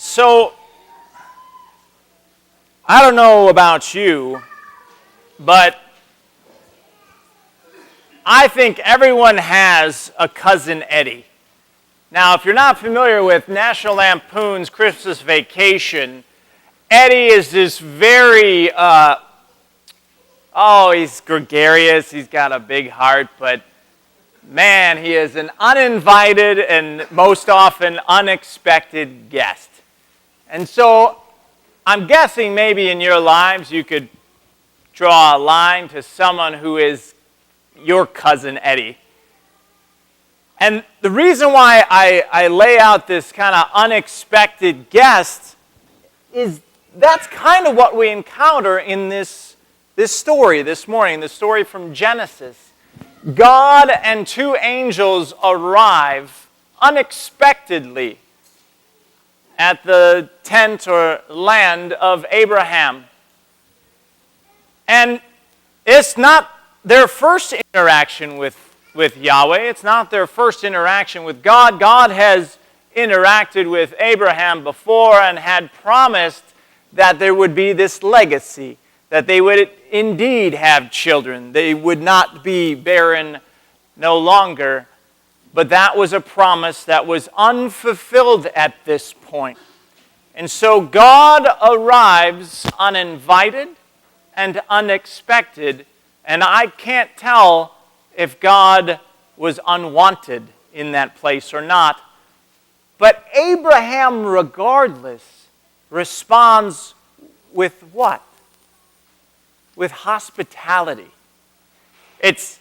So, I don't know about you, but I think everyone has a cousin Eddie. Now, if you're not familiar with National Lampoon's Christmas Vacation, Eddie is this very, he's gregarious, he's got a big heart, but man, he is an uninvited and most often unexpected guest. And so, I'm guessing maybe in your lives you could draw a line to someone who is your cousin Eddie. And the reason why I lay out this kind of unexpected guest is that's kind of what we encounter in this story this morning, the story from Genesis. God and two angels arrive unexpectedly at the tent or land of Abraham. And it's not their first interaction with Yahweh. It's not their first interaction with God. God has interacted with Abraham before and had promised that there would be this legacy, that they would indeed have children. They would not be barren no longer. But that was a promise that was unfulfilled at this point. And so God arrives uninvited and unexpected, and I can't tell if God was unwanted in that place or not. But Abraham, regardless, responds with what? With hospitality. It's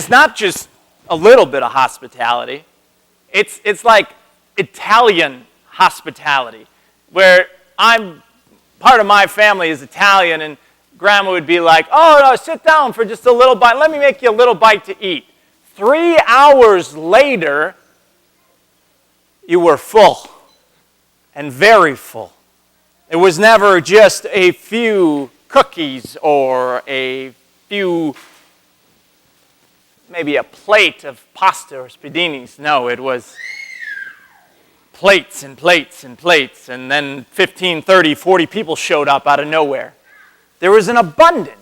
not just a little bit of hospitality. It's like Italian hospitality, where part of my family is Italian, and Grandma would be like, "Oh, no, sit down for just a little bite. Let me make you a little bite to eat." 3 hours later, you were full, and very full. It was never just a few cookies or a few, maybe a plate of pasta or spadinis. No, it was plates and plates and plates, and then 15, 30, 40 people showed up out of nowhere. There was an abundance.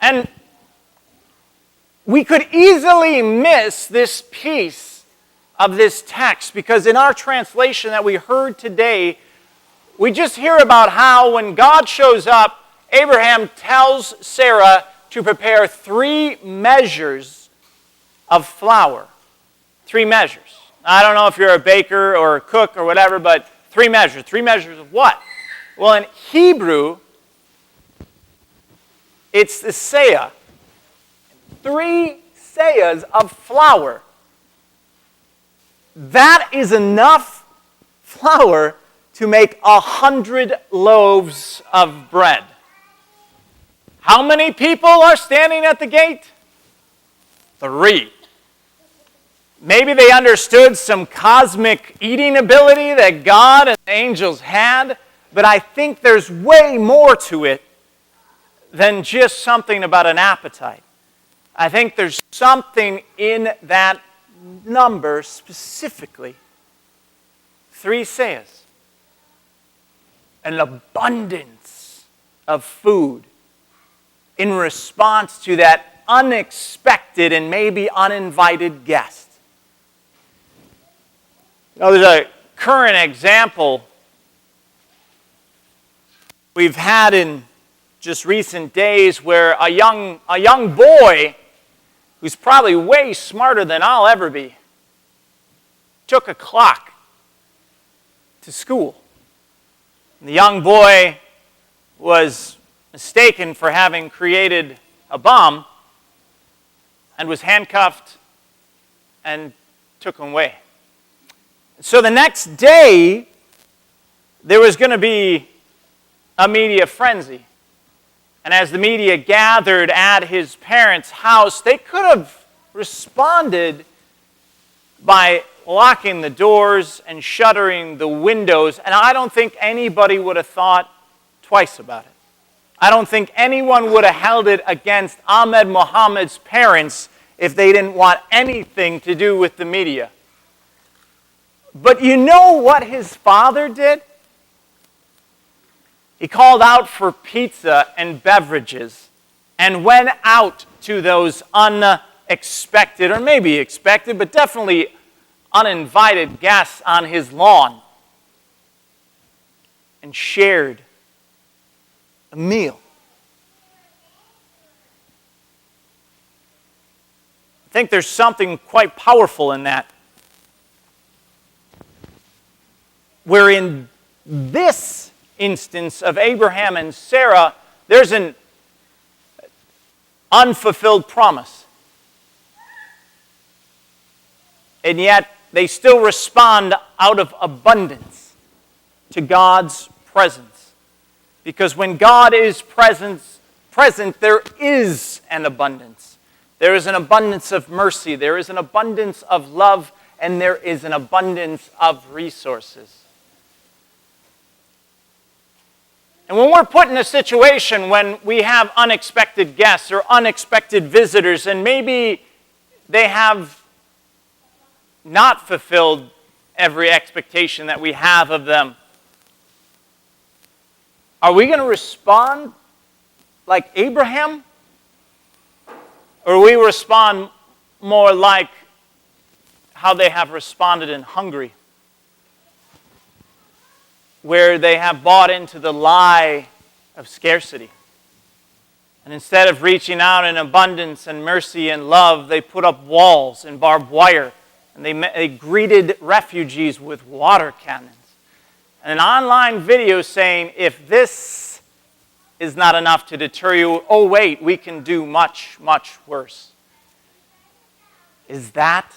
And we could easily miss this piece of this text because in our translation that we heard today, we just hear about how when God shows up, Abraham tells Sarah to prepare 3 measures of flour. 3 measures. I don't know if you're a baker or a cook or whatever, but 3 measures. 3 measures of what? Well, in Hebrew, it's the seah. 3 seahs of flour. That is enough flour to make 100 loaves of bread. How many people are standing at the gate? 3. Maybe they understood some cosmic eating ability that God and the angels had, but I think there's way more to it than just something about an appetite. I think there's something in that number specifically. 3 seahs. An abundance of food in response to that unexpected and maybe uninvited guest. Now, there's a current example we've had in just recent days where a young boy who's probably way smarter than I'll ever be took a clock to school. And the young boy was mistaken for having created a bomb and was handcuffed and taken away. So the next day, there was going to be a media frenzy. And as the media gathered at his parents' house, they could have responded by locking the doors and shuttering the windows, and I don't think anybody would have thought twice about it. I don't think anyone would have held it against Ahmed Mohammed's parents if they didn't want anything to do with the media. But you know what his father did? He called out for pizza and beverages and went out to those unexpected, or maybe expected, but definitely uninvited guests on his lawn and shared a meal. I think there's something quite powerful in that. Where in this instance of Abraham and Sarah, there's an unfulfilled promise. And yet, they still respond out of abundance to God's presence. Because when God is present, there is an abundance. There is an abundance of mercy. There is an abundance of love. And there is an abundance of resources. And when we're put in a situation when we have unexpected guests or unexpected visitors, and maybe they have not fulfilled every expectation that we have of them, are we going to respond like Abraham? Or will we respond more like how they have responded in Hungary, where they have bought into the lie of scarcity? And instead of reaching out in abundance and mercy and love, they put up walls and barbed wire, and they greeted refugees with water cannons. And an online video saying, if this is not enough to deter you, oh wait, we can do much, much worse. Is that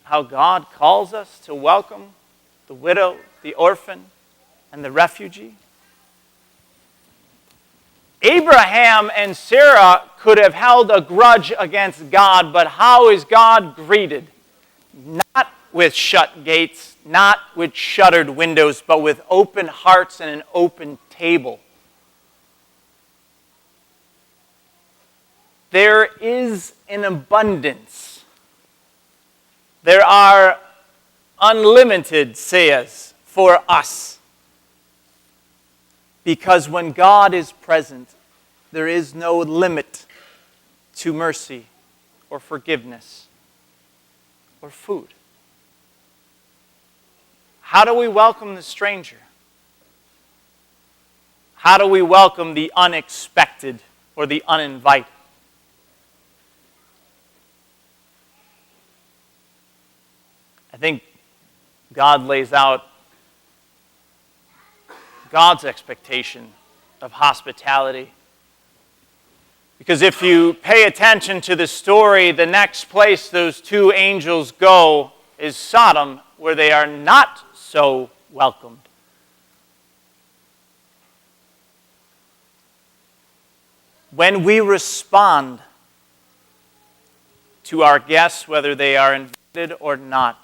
how God calls us to welcome the widow, the orphan, and the refugee? Abraham and Sarah could have held a grudge against God, but how is God greeted? Not with shut gates, not with shuttered windows, but with open hearts and an open table. There is an abundance. There are unlimited sayas for us. Because when God is present, there is no limit to mercy or forgiveness or food. How do we welcome the stranger? How do we welcome the unexpected or the uninvited? I think God lays out God's expectation of hospitality. Because if you pay attention to the story, the next place those two angels go is Sodom, where they are not so welcomed. When we respond to our guests, whether they are invited or not,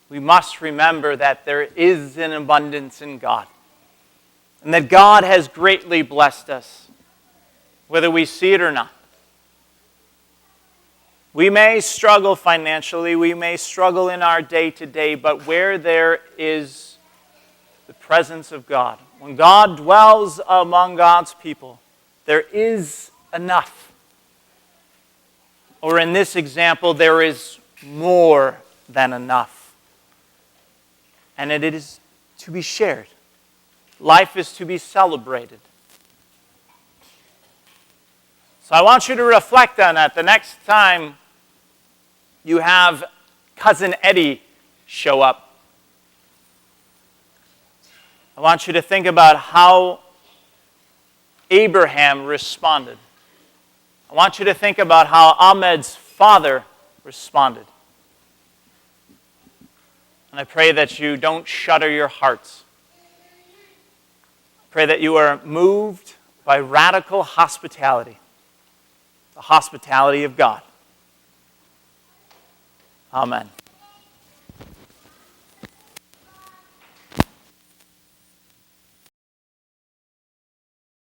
we must remember that there is an abundance in God, and that God has greatly blessed us, whether we see it or not. We may struggle financially, we may struggle in our day-to-day, but where there is the presence of God, when God dwells among God's people, there is enough. Or in this example, there is more than enough. And it is to be shared. Life is to be celebrated. So I want you to reflect on that the next time you have Cousin Eddie show up. I want you to think about how Abraham responded. I want you to think about how Ahmed's father responded. And I pray that you don't shutter your hearts. I pray that you are moved by radical hospitality, the hospitality of God. Amen.